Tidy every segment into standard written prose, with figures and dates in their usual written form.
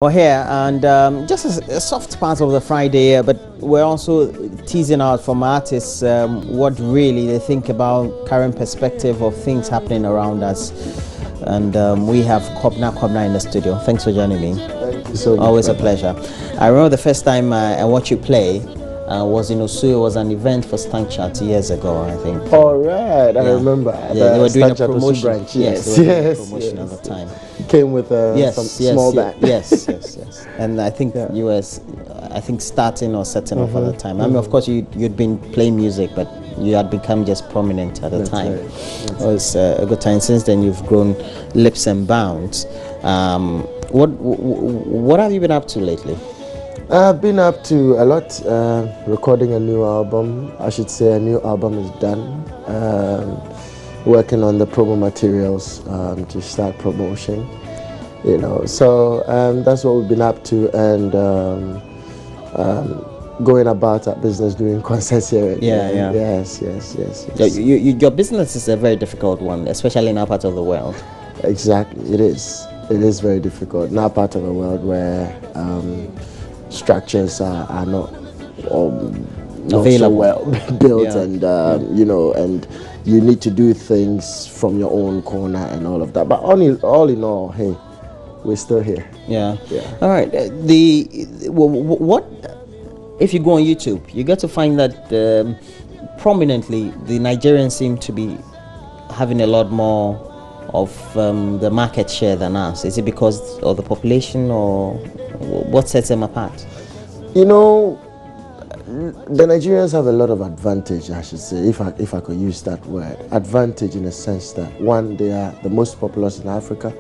We're here and just a soft part of the Friday, but we're also teasing out from artists what really they think about current perspective of things happening around us. And we have Kwabena Kwabena in the studio. Thanks for joining me. Thank you so much. Always a pleasure. I remember the first time I watched you play was in Osu. It was an event for Stanchart years ago, I think. All right, I remember. Yeah, they were doing a promotion. Branch. Yes, they were doing a promotion at the time. Came with some small band. Yes. And I think you were, starting or setting off at the time. I mean, of course, you'd been playing music, but you had become just prominent at the time. Right. It was a good time. Since then, you've grown leaps and bounds. What have you been up to lately? I've been up to a lot, recording a new album. I should say a new album is done. Working on the promo materials to start promotion, So that's what we've been up to, and going about our business, doing concerts here. Yeah. Yes. Your business is a very difficult one, especially in our part of the world. Exactly, it is. It is very difficult in our part of the world where structures are not so well built, and and you need to do things from your own corner and all of that. But all in all, hey, we're still here. Yeah. All right. What if you go on YouTube, you get to find that prominently the Nigerians seem to be having a lot more of the market share than us. Is it because of the population, or what sets them apart? The Nigerians have a lot of advantage, I should say, if I could use that word. Advantage in the sense that, one, they are the most populous in Africa.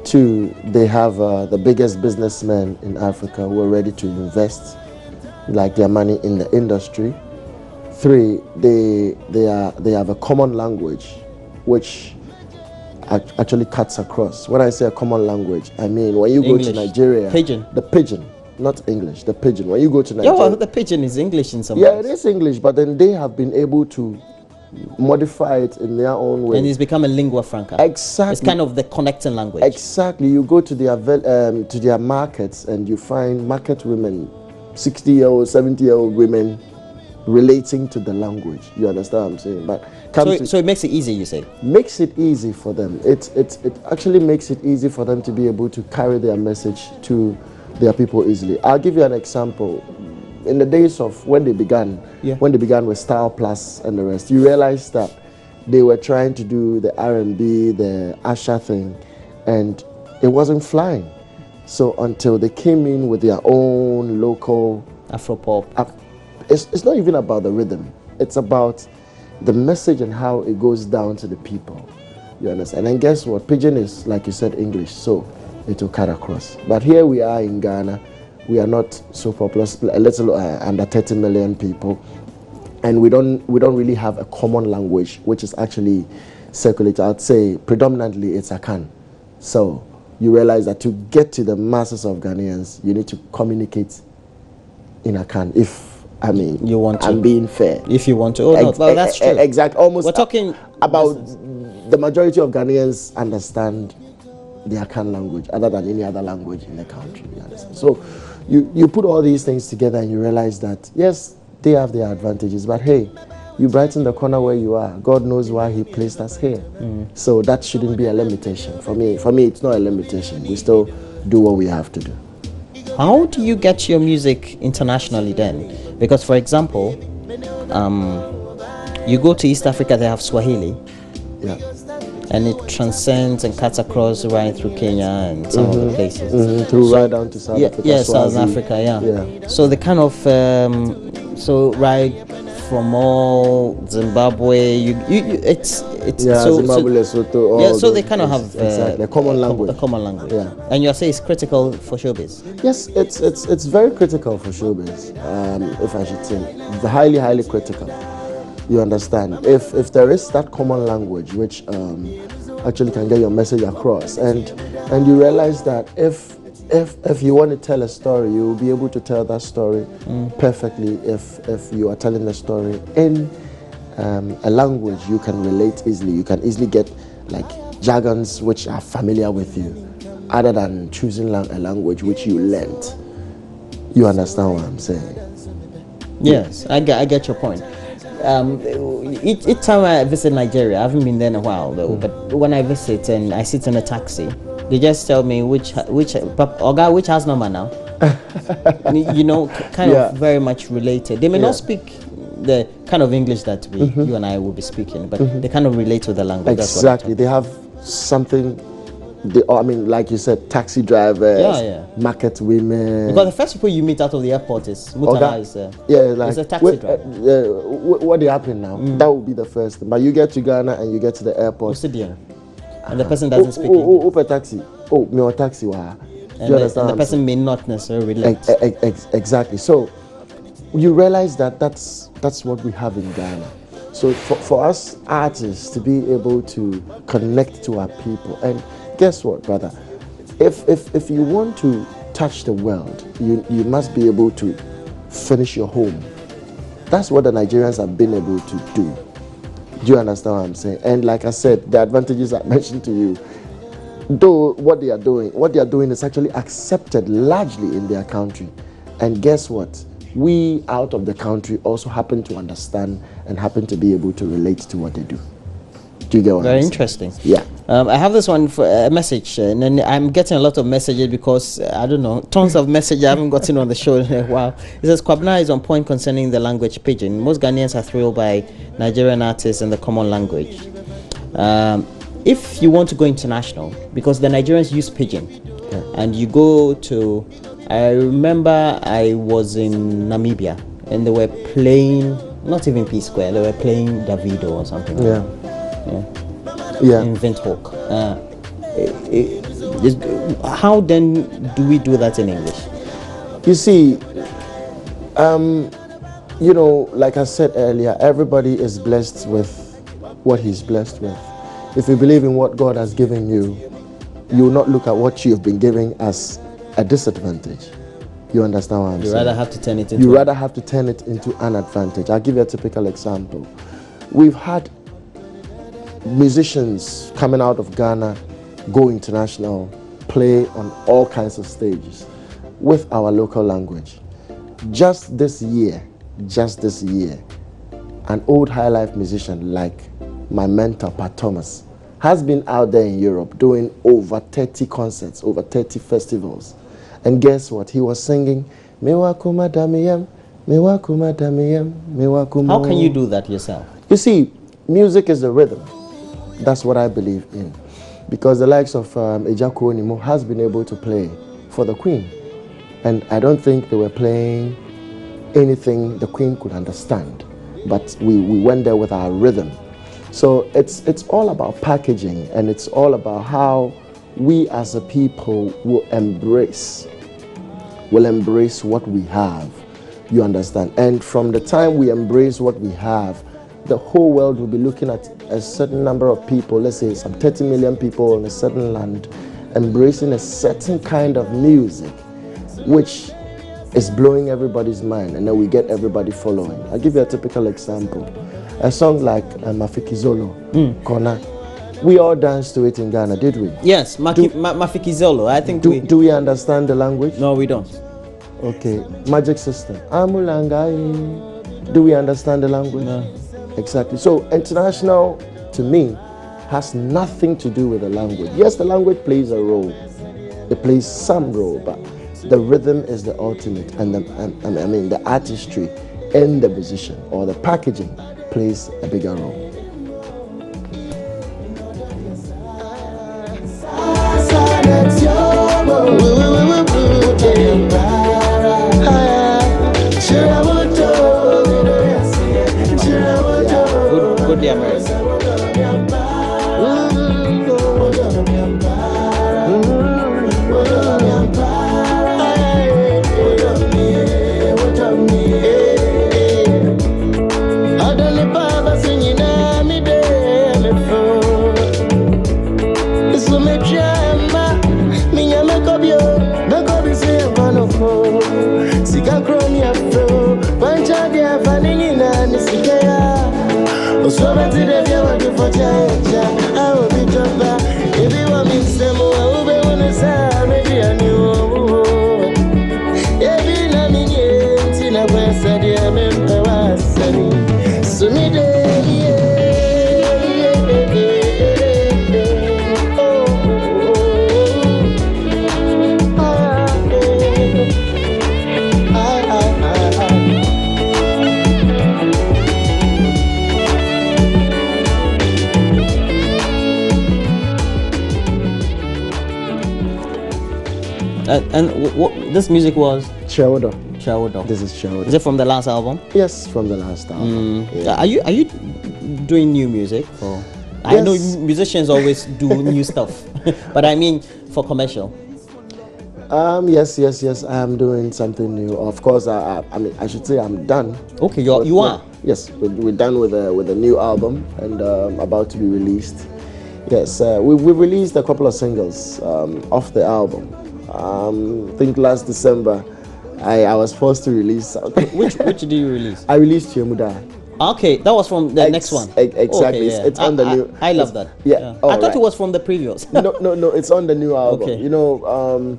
Two, they have the biggest businessmen in Africa who are ready to invest their money in the industry. Three, they have a common language which actually cuts across. When I say a common language, I mean when you English. go to Nigeria, Pidgin. The pidgin. Not English, the pidgin. When you go to Nigeria... Yeah, well, the pidgin is English in some ways. Yeah, it is English, but then they have been able to modify it in their own way. And it's become a lingua franca. Exactly. It's kind of the connecting language. Exactly. You go to their markets and you find market women, 60-year-old, 70-year-old women relating to the language. You understand what I'm saying? But so it makes it easy, you say? Makes it easy for them. It actually makes it easy for them to be able to carry their message to their people easily. I'll give you an example. In the days of when they began with Style Plus and the rest, you realize that they were trying to do the R&B, the Asha thing, and it wasn't flying. So until they came in with their own local Afropop. It's not even about the rhythm. It's about the message and how it goes down to the people. You understand? And guess what? Pidgin is, like you said, English, so it will cut across. But here we are in Ghana. We are not so populous, a little under 30 million people, and we don't really have a common language which is actually circulated. I'd say predominantly it's Akan. So you realize that to get to the masses of Ghanaians, you need to communicate in Akan. You want to. I'm being fair. If you want to. Oh, no, well, that's true. Exactly. Almost. We're talking about the majority of Ghanaians understand the Akan language other than any other language in the country. You understand? So you put all these things together and you realize that, yes, they have their advantages, but hey, you brighten the corner where you are. God knows why He placed us here. So that shouldn't be a limitation. For me, it's not a limitation. We still do what we have to do. How do you get your music internationally then? Because, for example, you go to East Africa, they have Swahili. Yeah. And it transcends and cuts across right through Kenya and some of the places. Through right down to South Africa. Yeah, South Africa, yeah. So the kind of, right from all Zimbabwe, it's Zimbabwe, Lesotho, yeah, so they kind of have exactly. a common language. A common language. Yeah. And you say it's critical for showbiz. Yes, it's very critical for showbiz, if I should say. Highly, highly critical. You understand? If there is that common language which actually can get your message across, and you realize that if you want to tell a story, you will be able to tell that story perfectly if you are telling the story in a language you can relate easily. You can easily get like jargons which are familiar with you other than choosing a language which you learnt. You understand what I'm saying? Yes, I get your point. Each time I visit Nigeria, I haven't been there in a while though, but when I visit and I sit in a taxi, they just tell me which house number now. You know, kind of very much related. They may not speak the kind of English that you and I will be speaking, but they kind of relate to the language. Exactly. They have something. I mean, like you said, taxi drivers, market women. Because the first people you meet out of the airport is Mutana is a taxi driver. What they happen now? That will be the first thing. But you get to Ghana and you get to the airport. And the person doesn't speak English. Open taxi. Oh, me or taxi wa. And the person may not necessarily relate. Exactly. So you realize that that's what we have in Ghana. So for us artists to be able to connect to our people, and guess what, brother? If you want to touch the world, you must be able to finish your home. That's what the Nigerians have been able to do. Do you understand what I'm saying? And like I said, the advantages I mentioned to you, though what they are doing is actually accepted largely in their country. And guess what? We out of the country also happen to understand and happen to be able to relate to what they do. Do you get what I'm saying? Very interesting. Yeah. I have this one for a message, and then I'm getting a lot of messages because I don't know, tons of messages I haven't gotten on the show in a while. It says Kwabena is on point concerning the language pidgin. Most Ghanaians are thrilled by Nigerian artists and the common language. If you want to go international, because the Nigerians use pidgin, and you go to, I remember I was in Namibia and they were playing, not even P Square, they were playing Davido or something. In Windhoek. How then do we do that in English? You see, you know, like I said earlier, everybody is blessed with what he's blessed with. If you believe in what God has given you, you will not look at what you've been given as a disadvantage. You understand what I'm saying? You rather have to turn it into. You rather have to turn it into an advantage. I'll give you a typical example. We've had musicians coming out of Ghana, go international, play on all kinds of stages with our local language. Just this year, an old high life musician like my mentor, Pat Thomas, has been out there in Europe doing over 30 concerts, over 30 festivals. And guess what? He was singing, Mewa kuma damiyam, Mewa kuma damiyam, Mewa kuma. How can you do that yourself? You see, music is a rhythm. That's what I believe in. Because the likes of Ejaku Onimo has been able to play for the Queen. And I don't think they were playing anything the Queen could understand. But we went there with our rhythm. So it's all about packaging, and it's all about how we as a people will embrace what we have. You understand? And from the time we embrace what we have, the whole world will be looking at a certain number of people, let's say some 30 million people on a certain land, embracing a certain kind of music, which is blowing everybody's mind, and then we get everybody following. I'll give you a typical example. A song like Mafiki Zolo, Kona. We all danced to it in Ghana, did we? Yes, Mafiki Zolo. I think do we understand the language? No, we don't. Okay, Magic System. Amulangai. Do we understand the language? No. Exactly. So international, to me, has nothing to do with the language. Yes, the language plays a role. It plays some role, but the rhythm is the ultimate, and the artistry in the musician or the packaging plays a bigger role. Good day, America. Adele Baba singing. And this music was Chewodo. Chawodo. This is Chewodo. Is it from the last album? Yes, from the last album. Yeah. Are you doing new music? Or I know Yes. musicians always do new stuff, but I mean for commercial. Yes. I'm doing something new. Of course, I mean, I should say I'm done. Okay, you are. Yes, we're done with a new album and about to be released. Yes, we've released a couple of singles off the album. I think last December, I was forced to release something. Which did you release? I released Yemuda. Okay, that was from the next one. Exactly. Okay, yeah. It's on the new. I love that. Yeah. I thought it was from the previous. No. It's on the new album. Okay. You know,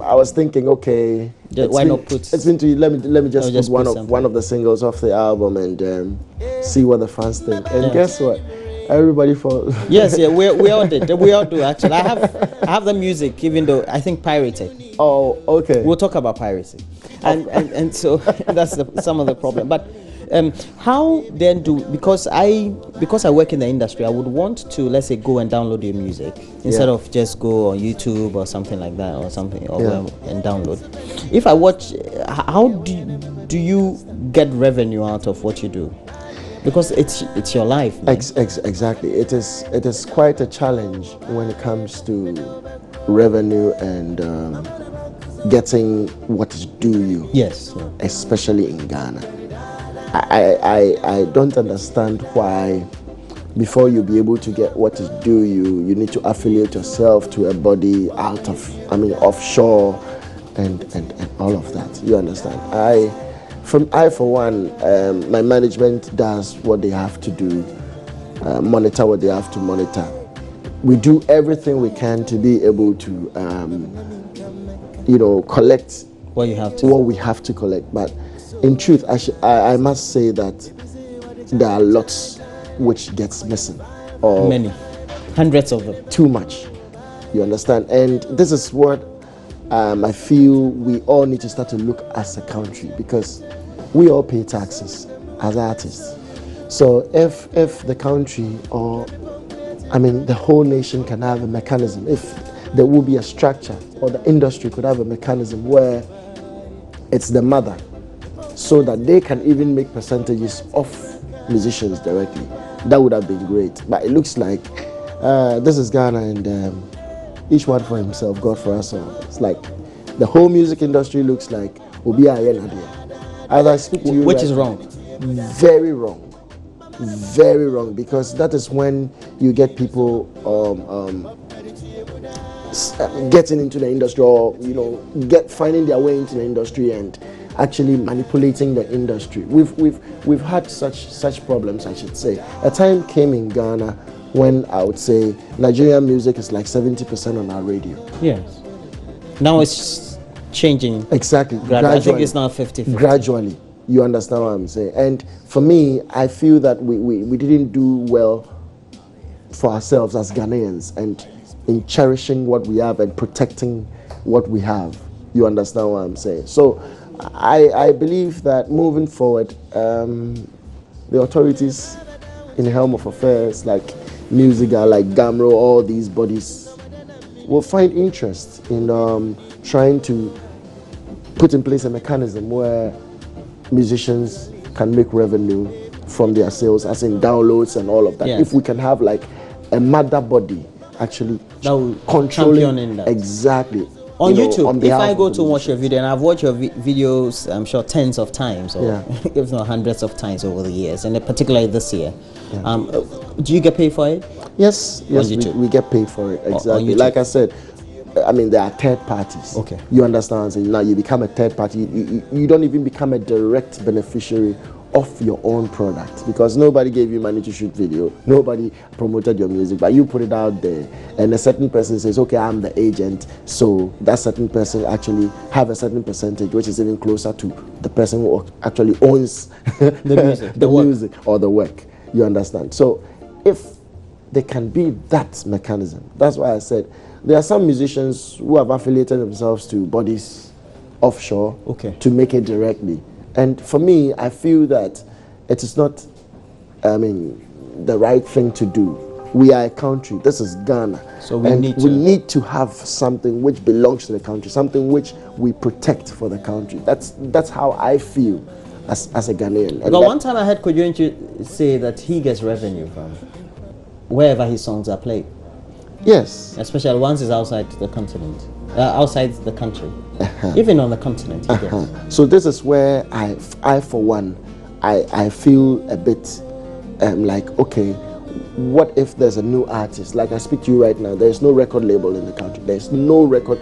I was thinking, okay, Why not put? It's been to let me just just put put one of the singles off the album and see what the fans think. And Yeah. guess what? Everybody falls. Yes, yeah, we all did. We all do actually. I have the music, even though I think pirated. Oh, okay. We'll talk about piracy, and so that's some of the problem. But how then because I work in the industry, I would want to, let's say, go and download your music instead of just go on YouTube or something like that or something and download. If I watch, how do you get revenue out of what you do? Because it's your life. Man. Exactly. It is quite a challenge when it comes to revenue and getting what is due you. Yes. Yeah. Especially in Ghana. I don't understand why before you be able to get what is due you need to affiliate yourself to a body offshore and all of that. You understand? For one, my management does what they have to do, monitor what they have to monitor. We do everything we can to be able to, collect what we have to collect. But in truth, I must say that there are lots which gets missing. Or many, hundreds of them. Too much. You understand? And this is what I feel we all need to start to look as a country, because we all pay taxes as artists. So if the country the whole nation can have a mechanism, if there will be a structure or the industry could have a mechanism where it's the mother, so that they can even make percentages of musicians directly, that would have been great. But it looks like this is Ghana and each one for himself, God for us all. It's like the whole music industry looks like Obi Ayenadia. As I speak to you, which is wrong. Very wrong. Very wrong, because that is when you get people getting into the industry, or finding their way into the industry and actually manipulating the industry. We've had such problems, I should say. A time came in Ghana when I would say Nigerian music is like 70% on our radio. Yes. Now it's changing. Exactly. Gradually. I think it's now 50-50. Gradually. You understand what I'm saying? And for me, I feel that we didn't do well for ourselves as Ghanaians and in cherishing what we have and protecting what we have. You understand what I'm saying? So I believe that moving forward, the authorities in the helm of affairs like Musica, like GAMRO, all these bodies will find interest in trying to put in place a mechanism where musicians can make revenue from their sales, as in downloads and all of that. Yes. If we can have like a mother body actually controlling that. Exactly. On YouTube, if I go to watch your video, and I've watched your videos, I'm sure tens of times, or if not hundreds of times over the years, and particularly this year, do you get paid for it? Yes, we get paid for it, exactly. Like I said, I mean, there are third parties. Okay. You understand? So now you become a third party. You don't even become a direct beneficiary of your own product, because nobody gave you money to shoot video, nobody promoted your music, but you put it out there, and a certain person says, okay, I'm the agent, so that certain person actually have a certain percentage, which is even closer to the person who actually owns the music or the work. You understand? So if there can be that mechanism, that's why I said there are some musicians who have affiliated themselves to bodies offshore to make it directly. And for me, I feel that it is not, the right thing to do. We are a country. This is Ghana. So we we need to have something which belongs to the country, something which we protect for the country. That's how I feel as a Ghanaian. But one time I heard Kojo say that he gets revenue from wherever his songs are played. Yes. Especially once it's outside the continent, outside the country. Even on the continent. So this is where I for one, I feel a bit like, okay, what if there's a new artist? Like I speak to you right now, there's no record label in the country. There's no record.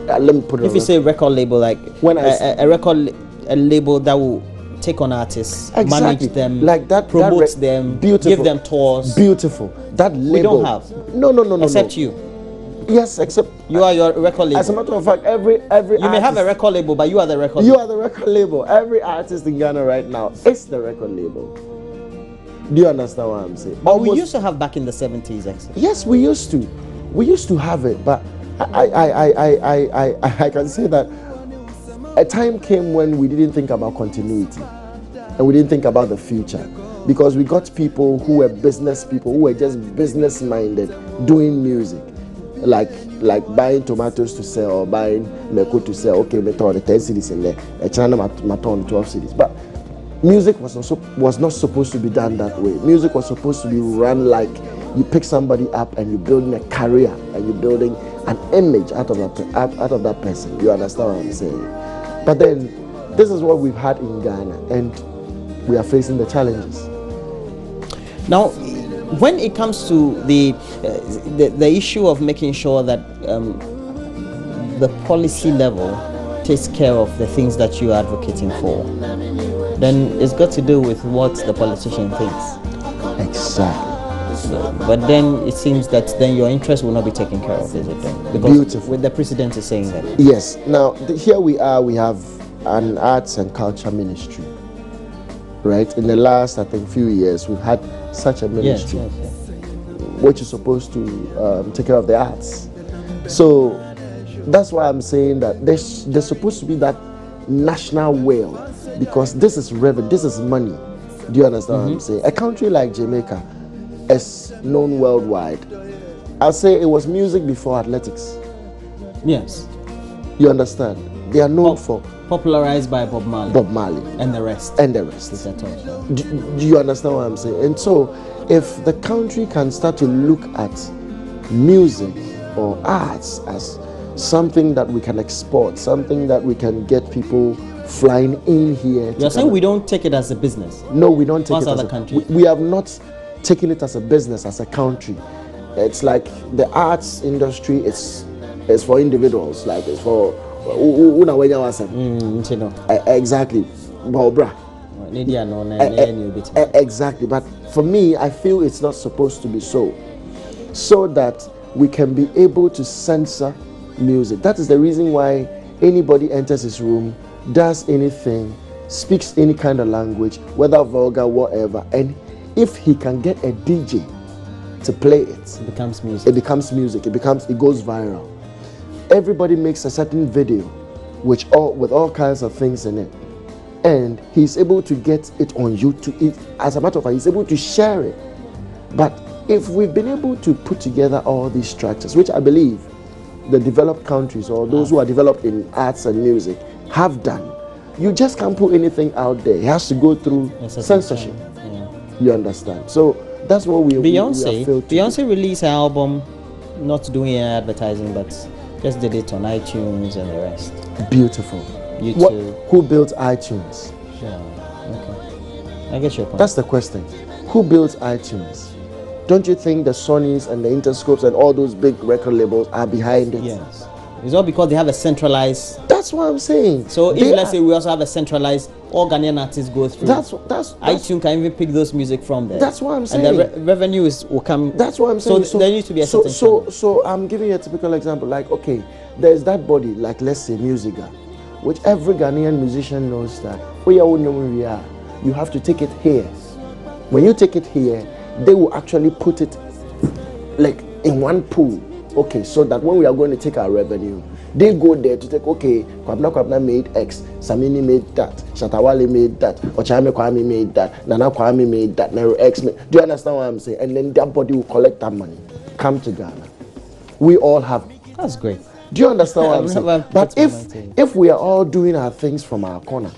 Let me put it. If you say record label, like when a label that will take on artists, exactly, manage them, like that, promote them, beautiful, give them tours. Beautiful. That label. We don't have. No. Except you. Yes, except you are your record label. As a matter of fact, every you artist, may have a record label, but you are the record. You are the record label. Every artist in Ghana right now is the record label. Do you understand what I'm saying? But we used to have back in the 70s, actually. Yes, we used to. We used to have it, but I can say that a time came when we didn't think about continuity and we didn't think about the future, because we got people who were business people, who were just business minded, doing music, like buying tomatoes to sell or buying meko to sell. Okay, me turn the 10 cities in there, a China maton 12 cities, but music was not supposed to be done that way. Music was supposed to be run like you pick somebody up and you're building a career and you're building an image out of that person. You understand what I'm saying? But then this is what we've had in Ghana, and we are facing the challenges. Now, when it comes to the issue of making sure that the policy level takes care of the things that you are advocating for, then it's got to do with what the politician thinks. Exactly. So, but then it seems that then your interest will not be taken care of, is it then? Because beautiful. With the president is saying that. Yes. Now here we have an arts and culture ministry, right? In the last, I think, few years, we've had such a ministry, yes. Which is supposed to take care of the arts. So that's why I'm saying that there's supposed to be that national will, because this is revenue, this is money. Do you understand what I'm saying? A country like Jamaica is known worldwide. I'll say it was music before athletics. Yes. You understand? They are known for popularized by Bob Marley. And the rest. Do you understand what I'm saying? And so if the country can start to look at music or arts as something that we can export, something that we can get people flying in here. You're saying we don't take it as a business? No, we don't take it as a country. We have not taken it as a business, as a country. It's like the arts industry is for individuals, like it's for exactly. Exactly. But for me, I feel it's not supposed to be so that we can be able to censor music. That is the reason why anybody enters his room, does anything, speaks any kind of language, whether vulgar, whatever, and if he can get a DJ to play it becomes music. It goes viral. Everybody makes a certain video with all kinds of things in it, and he's able to get it on YouTube. As a matter of fact, he's able to share it. But if we've been able to put together all these structures, which I believe the developed countries or those who are developed in arts and music have done, you just can't put anything out there. It has to go through censorship. You understand? So that's what Beyonce released her album, not doing any advertising, but just did it on iTunes and the rest. Beautiful. YouTube. Who built iTunes? Yeah. Okay. I get your point. That's the question. Who built iTunes? Don't you think the Sonys and the Interscopes and all those big record labels are behind it? Yes. It's all because they have a centralized. That's what I'm saying. So if let's say we also have a centralized, all Ghanaian artists go through. That's iTunes can even pick those music from there. That's what I'm saying. And the revenue will come. That's what I'm saying. So there needs to be a certain. So I'm giving you a typical example. Like, okay, there's that body, like let's say Musica, which every Ghanaian musician knows that you have to take it here. When you take it here, they will actually put it like in one pool. Okay, so that when we are going to take our revenue, They go there to take, okay, Kwabena Kwabena made X, Samini made that, Shatawale made that, Ochame Kwame made that, Nana Kwame made that, Nero X made. Do you understand what I'm saying? And then that body will collect that money, come to Ghana. We all have. That's great. Do you understand what I'm saying? But if we are all doing our things from our corner,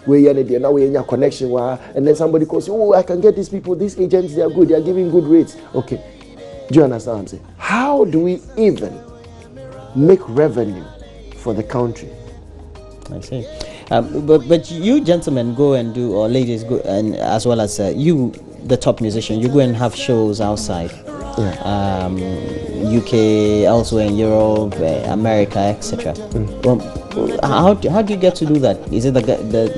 we're in your connection, and then somebody calls you, oh, I can get these people, these agents, they are good, they are giving good rates. Okay. Do you understand what I'm saying? How do we even make revenue for the country? I see. But you gentlemen go and do, or ladies go, and as well as you, the top musician, you go and have shows outside. Yeah. UK, elsewhere in Europe, America, etc. Well, how do you get to do that? Is it the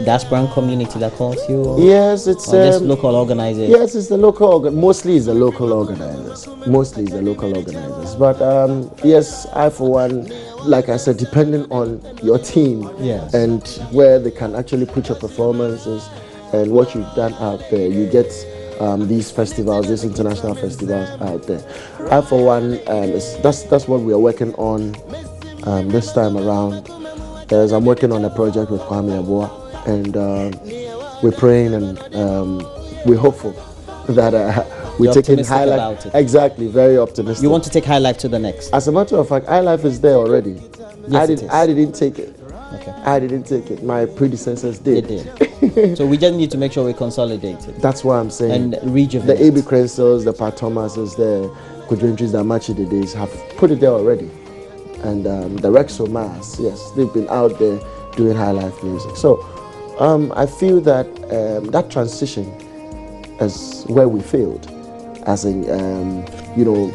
diasporan community that calls you? Or, yes, it's or just local organizers. Yes, it's the local. Mostly it's the local organizers. But yes, I for one, like I said, depending on your team, yes, and where they can actually put your performances and what you've done out there, you get these festivals, these international festivals out there. I for one, that's what we are working on this time around. As I'm working on a project with Kwame Aboa, and we're praying and we're hopeful that we're taking High Life. Exactly, very optimistic. You want to take High Life to the next? As a matter of fact, High Life is there already. Yes, I didn't take it. Okay. I didn't take it. My predecessors did. They did. So we just need to make sure we consolidate it. That's what I'm saying. And rejuvenate. The A.B. Crensels, the Pat Thomases, the Kudrintris, the Amachi the days have put it there already. And the Rexo Mass, yes, they've been out there doing High Life music. So I feel that that transition is where we failed, as in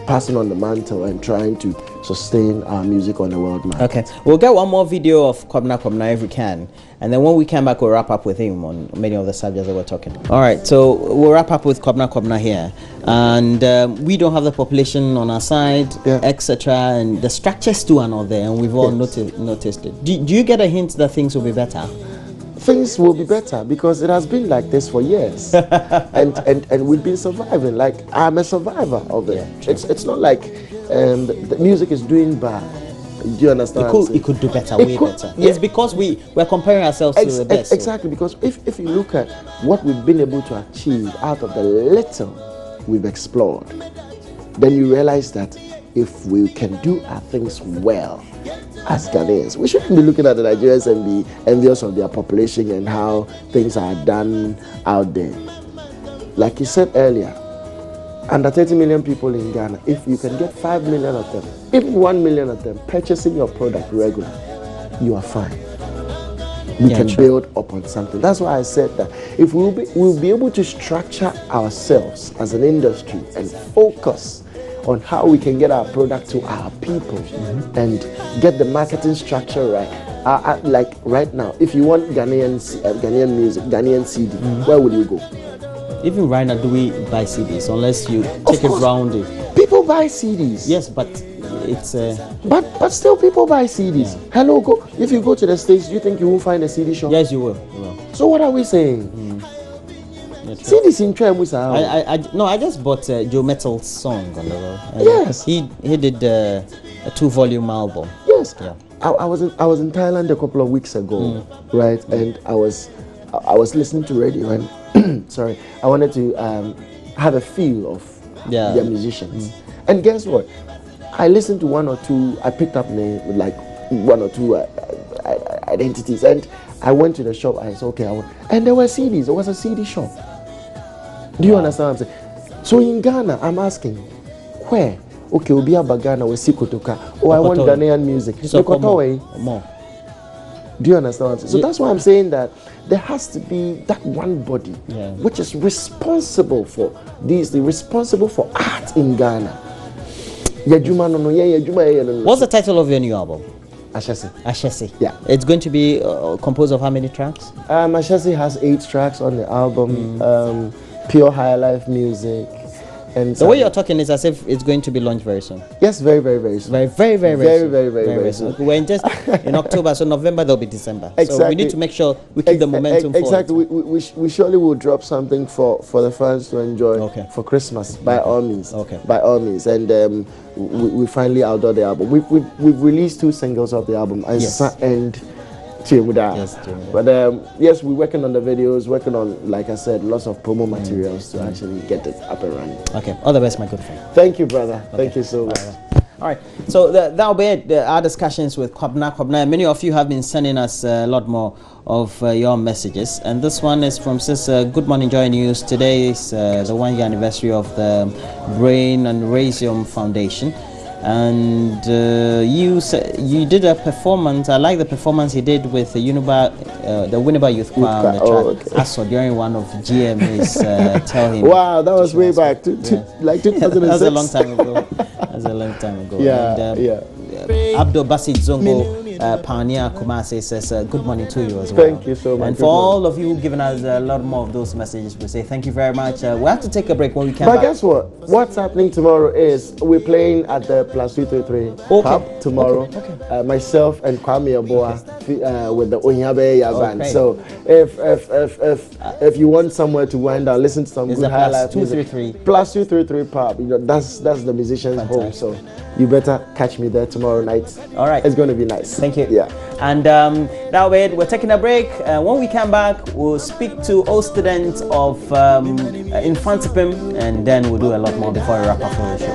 passing on the mantle and trying to sustain our music on the world map. Okay, we'll get one more video of Kwabena Kwabena if we can, and then when we come back, we'll wrap up with him on many of the subjects that we're talking. All right, so we'll wrap up with Kwabena Kwabena here, and we don't have the population on our side, etc., and the structures too are not there, and we've all noticed it. Do you get a hint that things will be better? Things will be better because it has been like this for years, and we've been surviving. Like, I'm a survivor of it. Yeah, it's not like the music is doing bad. Do you understand? It could do better, way better. Yeah. It's because we're comparing ourselves to the best. Exactly, because if you look at what we've been able to achieve out of the little we've explored, then you realize that if we can do our things well as Ghanaians, we shouldn't be looking at the Nigerians and be envious of their population and how things are done out there. Like you said earlier, under 30 million people in Ghana, if you can get 5 million of them, even 1 million of them purchasing your product regularly, you are fine. We can build upon something. That's why I said that if we'll be able to structure ourselves as an industry and focus on how we can get our product to our people and get the marketing structure right. Like right now, if you want Ghanaian music, Ghanaian CD, where will you go? Even right now, do we buy CDs unless you take it round it? People buy CDs. Yes, but it's but still people buy CDs. Yeah. Hello, if you go to the States, do you think you won't find a CD shop? Yes, you will. So what are we saying? CDs in Trem. I just bought Joe Metal's song on the road. Yes. He did a 2-volume album. Yes. Yeah. I was in Thailand a couple of weeks ago, right? And I was listening to radio and sorry, I wanted to have a feel of their musicians. And guess what? I listened to one or two. I picked up like one or two identities, and I went to the shop. I said, okay, and there were CDs. There was a CD shop. Do you understand what I'm saying? So in Ghana, I'm asking, where? Okay, we'll be about Ghana, we'll see Kotoka. Oh, I want Ghanaian music. So more. Do you understand what I'm saying? So that's why I'm saying that there has to be that one body which is responsible for art in Ghana. What's the title of your new album? Ashesi. Yeah. It's going to be composed of how many tracks? Ashesi has 8 tracks on the album. Pure high life music. And the way you're talking is as if it's going to be launched very soon. Yes, very, very, very soon. Very soon. We're in just in October, so November there'll be December. Exactly. So we need to make sure we keep the momentum forward. Exactly. We surely will drop something for the fans to enjoy for Christmas, by all means. Okay. By all means. And we finally outdoor the album. We've released 2 singles of the album, and Yes, but yes, we're working on the videos, working on, like I said, lots of promo materials to actually get it up and running. Okay, all the best, my good friend. Thank you, brother. Thank you so much. All right, so that'll be it. Our discussions with Kwabena Kwabena. Many of you have been sending us a lot more of your messages, and this one is from Sister Good Morning Joy News. Today is the 1-year anniversary of the Brain and Rasium Foundation. And you did a performance. I like the performance you did with the Winneba Youth Choir on the track. I saw during one of GMA's Tell Him. Wow, that was way back, like 2006. That was a long time ago. That was a long time ago. Yeah, and, Abdul Basit Zongo, Pioneer Kumasi, says good morning to you as well. Thank you so much. And for all of you who've given us a lot more of those messages, we say thank you very much. We have to take a break when we come back. But guess what? What's happening tomorrow is we're playing at the +233 pub tomorrow. Okay. Myself and Kwame Aboa with the Onyabe band. So if you want somewhere to wind down, listen to some good highlights. +233 pub. You know, that's the musician's home. So you better catch me there tomorrow night. All right. It's going to be nice. Thank you. Yeah. And that way, we're taking a break. When we come back, we'll speak to all students of Infantipim, and then we'll do a lot more before we wrap up the show.